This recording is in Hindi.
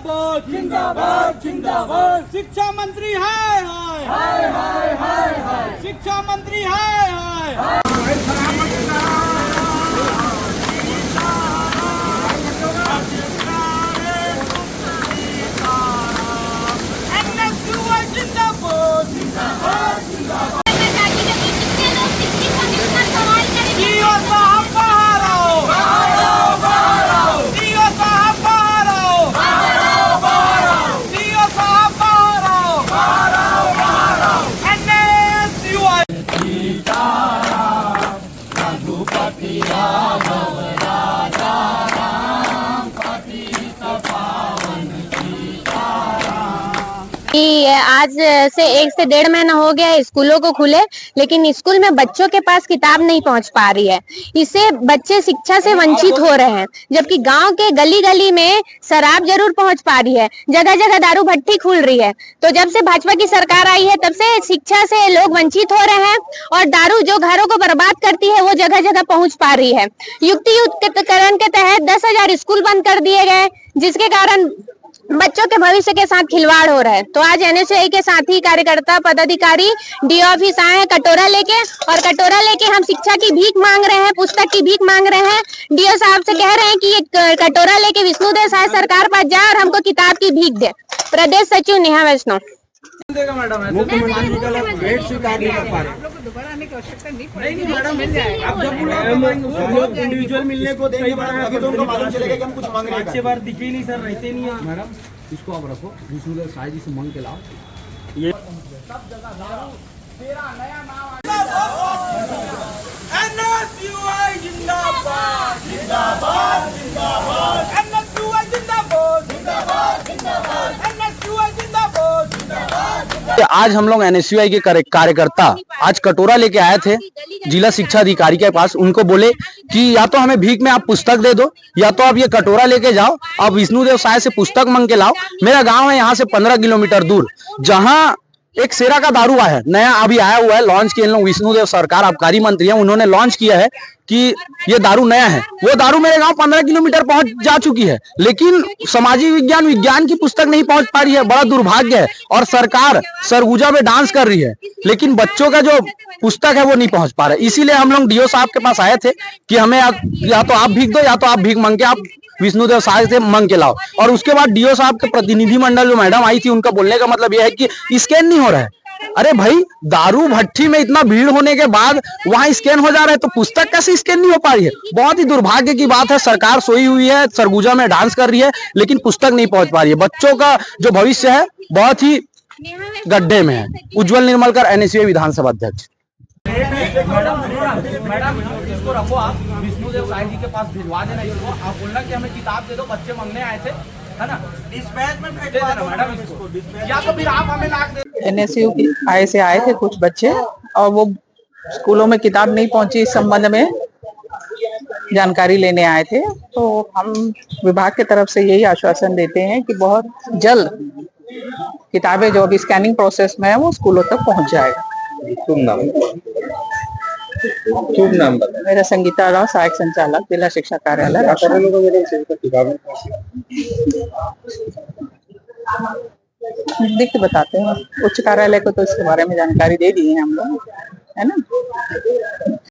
जिंदाबाद जिंदाबाद जिंदाबाद। शिक्षा मंत्री हाय हाय हाय हाय हाय हाय। शिक्षा मंत्री हाय हाय। जिंदाबाद जिंदाबाद जिंदाबाद। कि आज से 1 से 1.5 महीना हो गया है स्कूलों को खुले, लेकिन स्कूल में बच्चों के पास किताब नहीं पहुंच पा रही है। इससे बच्चे शिक्षा से वंचित हो रहे हैं, जबकि गांव के गली गली में शराब जरूर पहुंच पा रही है, जगह जगह दारू भट्टी खुल रही है। तो जब से भाजपा की सरकार आई है तब से शिक्षा से लोग वंचित हो रहे हैं और दारू जो घरों को बर्बाद करती है वो जगह जगह पहुंच पा रही है। युक्तियुक्तकरण के तहत 10,000 स्कूल बंद कर दिए गए, जिसके कारण बच्चों के भविष्य के साथ खिलवाड़ हो रहा है। तो आज एनएसयूआई के साथी कार्यकर्ता पदाधिकारी डी ऑफिस आए हैं कटोरा लेके हम शिक्षा की भीख मांग रहे हैं, पुस्तक की भीख मांग रहे हैं। डीओ साहब से कह रहे हैं कि ये कटोरा लेके विष्णुदेव साय सरकार पास जाए और हमको किताब की भीख दे। प्रदेश सचिव नेहा वैष्णव। मुख्यमंत्री वेट स्वीकार नहीं कर पा रहे। नहीं मैडम, आप जब इंडिविजुअल मिलने को देंगे मैडम, तो उनको मालूम चलेगा कि हम कुछ मांग रहे हैं। अच्छे बार दिखे नहीं सर, रहते नहीं है मैडम। इसको आप रखो, विष्णुदेव साय जी से मांग के लाओ। ये सब जगह दारू, तेरा नया नाम एनएसयूआई जिंदाबाद जिंदाबाद जिंदाबाद। एनएसयूआई जिंदाबाद जिंदाबाद जिंदाबाद। एनएसयूआई जिंदाबाद जिंदाबाद। आज हम लोग एनएसयूआई के कार्यकर्ता आज कटोरा लेके आए थे जिला शिक्षा अधिकारी के पास। उनको बोले कि या तो हमें भीख में आप पुस्तक दे दो, या तो आप ये कटोरा लेके जाओ, आप विष्णुदेव साय से पुस्तक मांग के लाओ। मेरा गांव है यहाँ से 15 किलोमीटर दूर, जहां एक सेरा का दारू है, नया अभी आया हुआ है, लॉन्च किए लोग। विष्णुदेव सरकार आबकारी मंत्री हैं, उन्होंने लॉन्च किया है कि ये दारू नया है। वो दारू मेरे गांव 15 किलोमीटर पहुंच जा चुकी है, लेकिन सामाजिक विज्ञान की पुस्तक नहीं पहुंच पा रही है। बड़ा दुर्भाग्य है। और सरकार सरगुजा में डांस कर रही है, लेकिन बच्चों का जो पुस्तक है वो नहीं पहुंच पा रहा है। इसीलिए हम लोग डीओ साहब के पास आए थे कि हमें या तो आप भीख दो, या तो आप भीख मांग के आप विष्णुदेव साय से मांग के लाओ। और उसके बाद डीओ साहब के प्रतिनिधिमंडल जो मैडम आई थी, उनका बोलने का मतलब यह है कि स्कैन नहीं हो रहा है। अरे भाई, दारू भट्टी में इतना भीड़ होने के बाद वहां स्कैन हो जा रहा है, तो पुस्तक कैसे स्कैन नहीं हो पा रही है? बहुत ही दुर्भाग्य की बात है। सरकार सोई हुई है, सरगुजा में डांस कर रही है, लेकिन पुस्तक नहीं पहुंच पा रही है। बच्चों का जो भविष्य है बहुत ही गड्ढे में है। उज्जवल निर्मलकर, एनएसयूआई विधानसभा अध्यक्ष। मैडम इसको रखो, आप विष्णुदेव साय जी के पास भिजवा देना इसको। आप बोलना कि हमें किताब दे दो, बच्चे मांगने आए थे, है ना? डिस्पैच में दे देना मैडम इसको, या तो फिर आप हमें लाख दे। एनएसयू की से आए थे कुछ बच्चे, और वो स्कूलों में किताब नहीं पहुंची, इस संबंध में जानकारी लेने आए थे। तो हम विभाग की तरफ से यही आश्वासन देते हैं कि बहुत जल्द किताबें जो अभी स्कैनिंग प्रोसेस में है वो स्कूलों तक पहुंच जाएगा। शुभ नाम मेरा संगीता राव, सहायक संचालक, जिला शिक्षा कार्यालय। देख के बताते हैं, उच्च कार्यालय को तो इसके बारे में जानकारी दे दी है हम लोग, है ना।